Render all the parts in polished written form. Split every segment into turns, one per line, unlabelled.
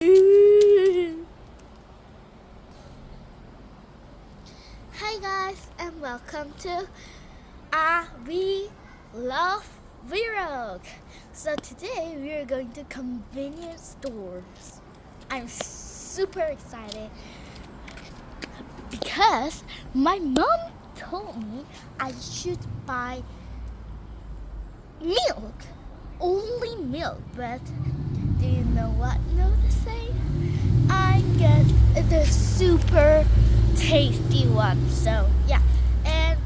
Hi guys and welcome to We Love Vlog. So today we are going to convenience stores. I'm super excited because my mom told me I should buy milk, only milk. But do you know what milk to say? I get the super tasty one. So yeah, and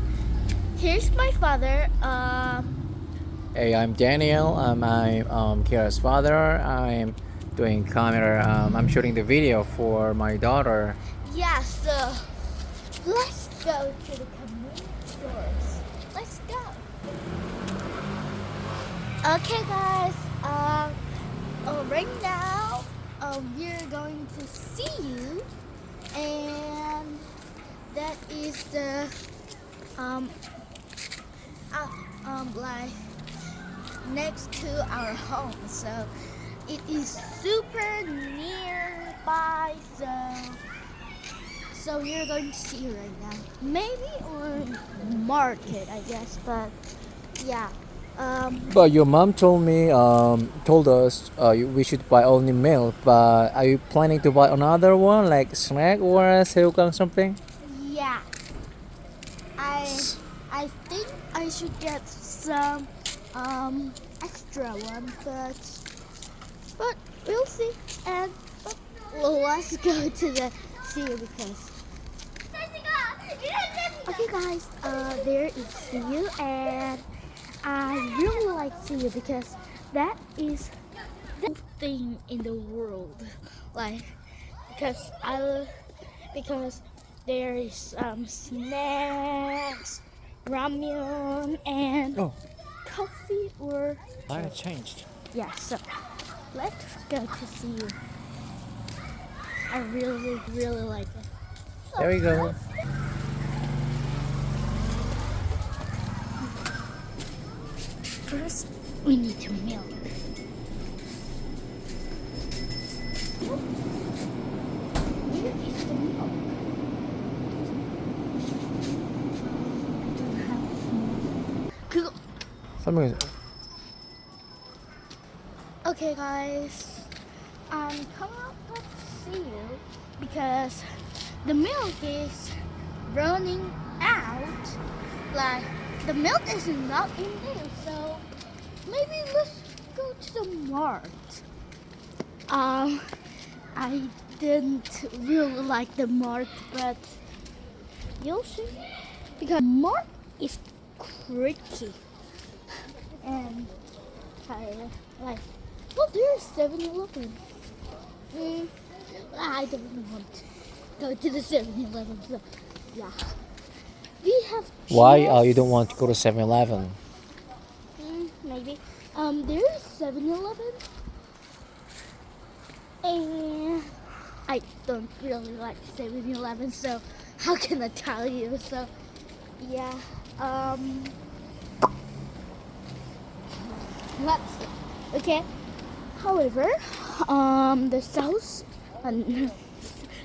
here's my father.
Hey, I'm Daniel. I'm Kira's father. I'm doing camera. I'm shooting the video for my daughter.
Yeah, so let's go to the convenience stores. Let's go. Okay, guys. Right now, we're going to see you, and that is the like next to our home. So it is super nearby. So you're going to see it right now. Maybe on market, I guess. But yeah.
But your mom told us we should buy only milk. But are you planning to buy another one, like snack or a 새우깡 something?
Yeah. I I think I should get some extra one, but we'll see. And let's go to the see because. Okay, guys. There is see you, and I really like see you because that is the thing in the world. Like because there is snacks, ramen, and
Oh,
coffee or
I changed.
yeah. So let's go to see you. I really like it.
There we go.
First, we need to milk. Where is the milk? I don't have. 그거.
설명해.
Okay, guys. I'm coming up to see you because the milk is running out. Like the milk is not in there, so maybe let's go to the mart. I didn't really like the mart, but you'll see because mart is tricky and like. Well, there's 7-Eleven. I don't want to go to the 7-Eleven. So, yeah. We have.
Why you don't want to go to 7-Eleven?
Maybe. There's 7-Eleven, and I don't really like 7-Eleven. So, how can I tell you? So, yeah. Let's. Okay. However, the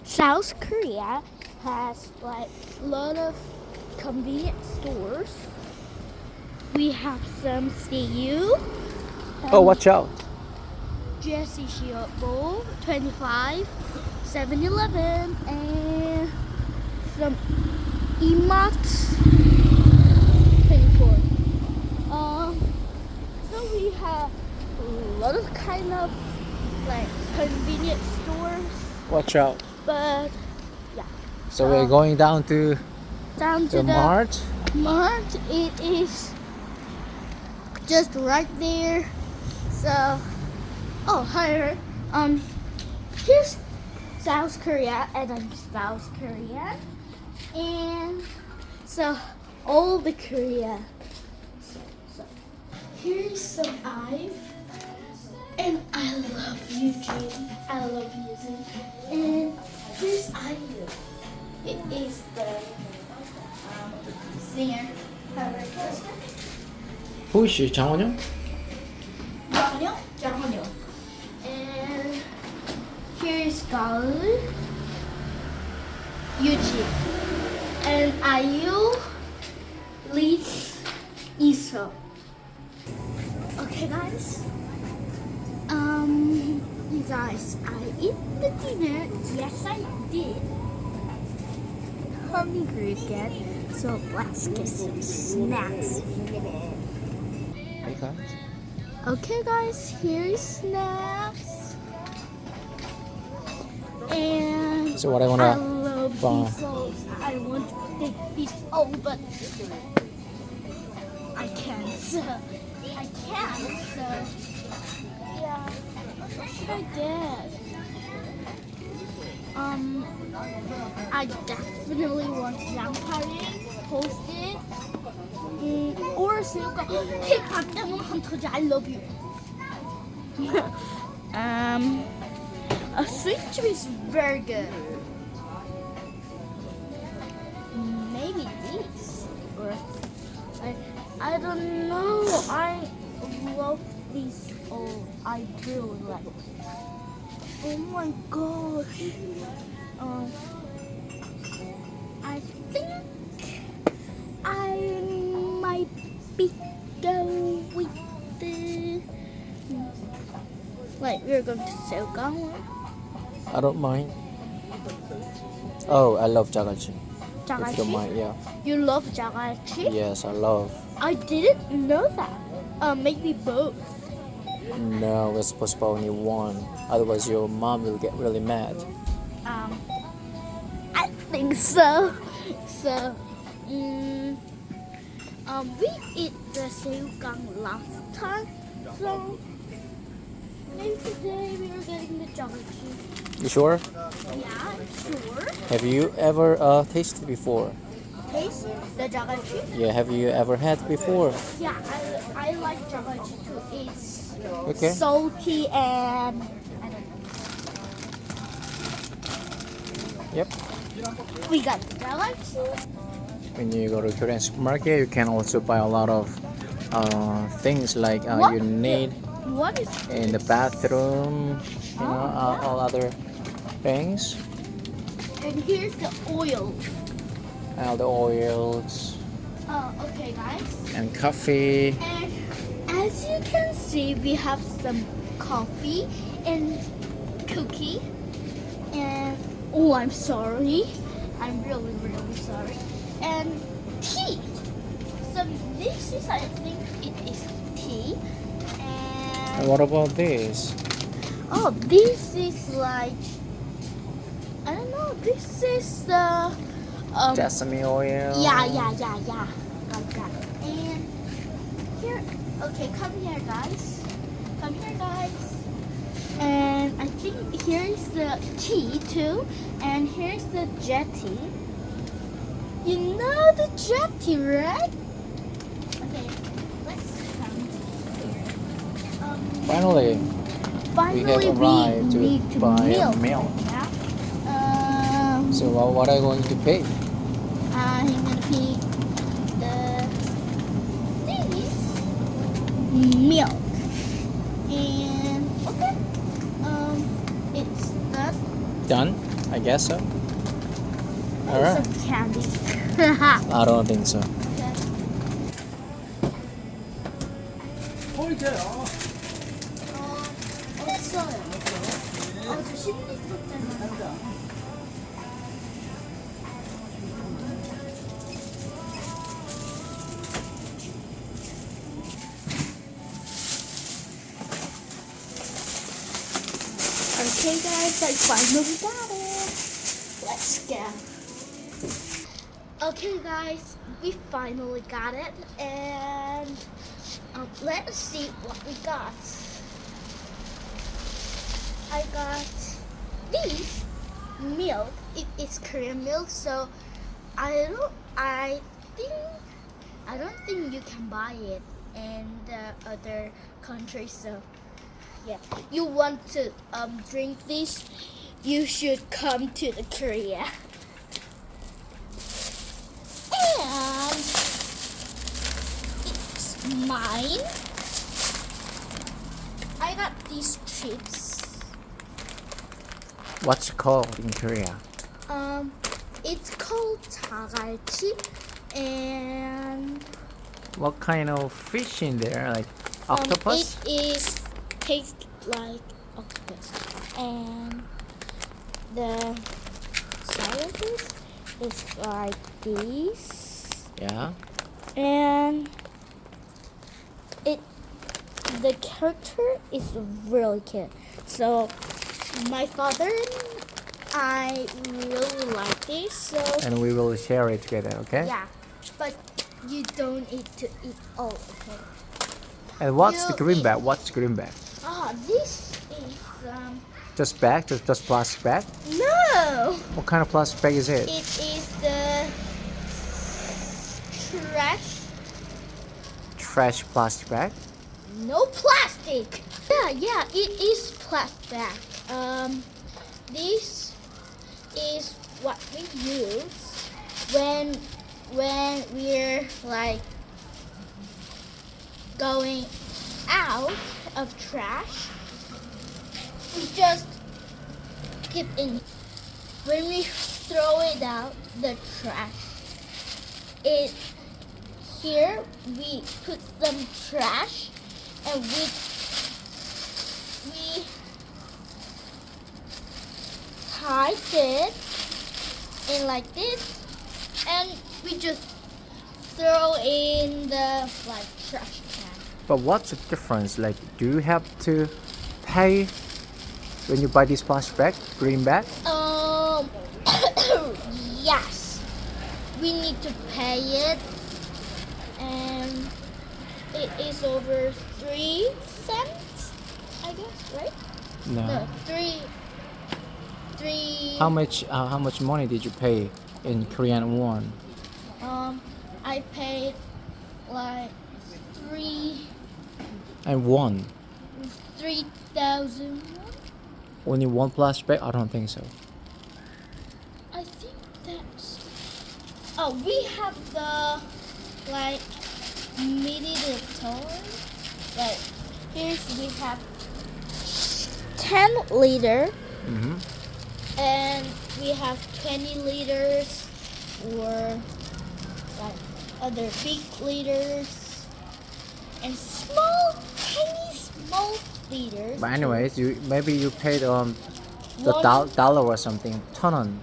South Korea has like a lot of convenience stores. We have some CU.
Oh, watch out!
Jesse Bowl 25, 7-Eleven, and some Emax 24. So we have a lot of kind of like convenience stores,
Watch out!
but yeah.
So we're going down to
Down to
the mart.
Mart. It is just right there. So, hi. Here's South Korea, and I'm South Korean, and so all the Korea. So here's some Ive, and I love Eugene. I love Eugene, and here's IU. It is the singer.
Who is she? 장원영?
장원영. And here is Gaul, Yuji, and Ayu leads Iso. Okay, guys. You guys, I ate the dinner. Yes, I did. Hungry again. So let's get some snacks.
Hey guys.
Okay, guys, here's snacks. And
So what I
I
wanna
love
buy.
these rolls. I want to take these all, but I can't. So I can't. So yeah, what should I get? I definitely want Yamparing toasted. Or silk. Pick up them hunter. I love you. A sweet tea is very good. Maybe these, or I don't know. I love these. Oh, I really like. Oh my gosh. I think I might be going with the. Like we're going to Seogang.
I don't mind. Oh, I love jagachi. If you don't
Jagachi.
mind, yeah.
You love Jagachi?
Yes, I love.
I didn't know that. Maybe both.
No, we're supposed to buy only one. Otherwise, your mom will get really mad.
I think so. So, we eat the Seogang last time. So, maybe today we are getting the Jagachi.
You sure?
Yeah, sure.
Have you ever tasted before?
Taste the Jagachi?
Yeah, have you ever had before?
Yeah, I like Jagachi too. It's
Okay.
salty and I don't know.
Yep.
We got the Jagachi.
When you go to Korean supermarket, you can also buy a lot of things like
What?
you need
What is
in the bathroom, you know, all other things,
And here's the oil.
all the oils
Okay, guys.
and coffee.
And as you can see, we have some coffee and cookie. And oh, I'm sorry. I'm really, really sorry. And tea. So this is, I think, it is tea.
And
And
what about this?
oh, this is like I don't know. This is the
Sesame oil.
Yeah, like that. And here, okay, come here, guys. Come here, guys. And I think here's the tea too, and here's the jetty. You know the jetty, right? Okay, let's count here.
Finally,
Finally,
we have arrived to
need to
buy
milk.
milk.
Yeah.
So what are you going to pay?
I'm gonna pick these milk. And okay. It's done.
Done? I guess so. All right.
Some candy.
I don't think so.
없어요. 저 10리터짜리. Okay, guys, I finally got it. Let's go. Okay, guys, we finally got it, and let's see what we got. I got this milk. It is Korean milk, so I don't think you can buy it in the other countries. So yeah, you want to drink this, you should come to the Korea. And it's mine. I got these chips.
What's it called in Korea?
It's called 자갈치, and
What kind of fish in there? Like octopus?
it is tastes like octopus, and the side of this is like this,
Yeah.
and it the character is really cute. So my father and I really like this. So
And we will share it together, okay?
yeah, but you don't need to eat all. Okay.
And what's the
You
green
eat-
bag? What's the green bag?
This is
Just bag? Just plastic bag?
no.
What kind of plastic bag is it?
It is the trash.
Trash plastic bag?
No plastic. Yeah, it is plastic bag. This is what we use when we're like going out of trash. We just keep in. When we throw it out the trash, it here we put some trash and we hide it in like this, and we just throw in the like trash can.
But what's the difference? Like, do you have to pay when you buy this plastic bag, green bag?
Yes, we need to pay it, and it is over 3 cents, I guess, right? No, three.
How much money did you pay in Korean won?
I paid like
And won?
3,000.
Only one plastic bag? I don't think so.
I think that's. Oh, we have the like milliliter. Like here's we have 10 liter,
Mm-hmm.
and we have 20 liters or like other big liters and tiny small liters.
But anyways, maybe you paid the
One-
dollar or something. Ton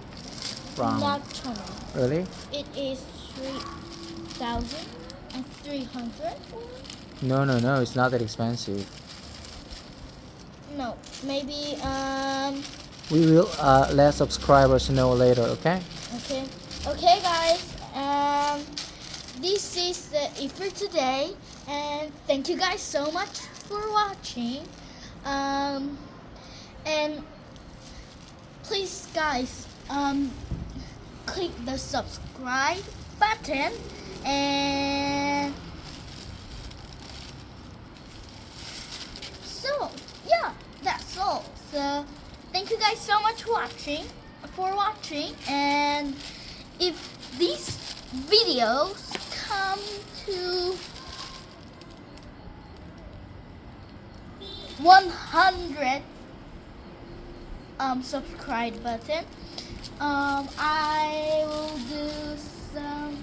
from
Not ton.
really?
It is 3,300.
No, it's not that expensive.
No, maybe
We will let subscribers know later, okay?
okay guys, this is it for today, and thank you guys so much for watching, and please guys click the subscribe button, and so yeah, that's all. So thank you guys so much for watching, and if these videos come to 100 subscribe button, I will do some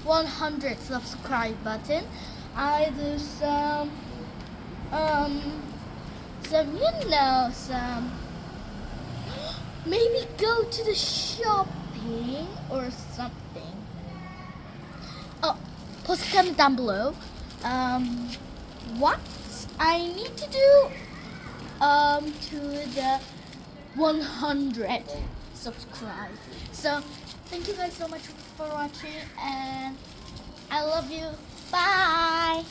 100 subscribe button. I do some some maybe go to the shopping or something. Oh, post a comment down below. What I need to do to the 100 subscribe. So thank you guys so much for watching, and I love you. Bye.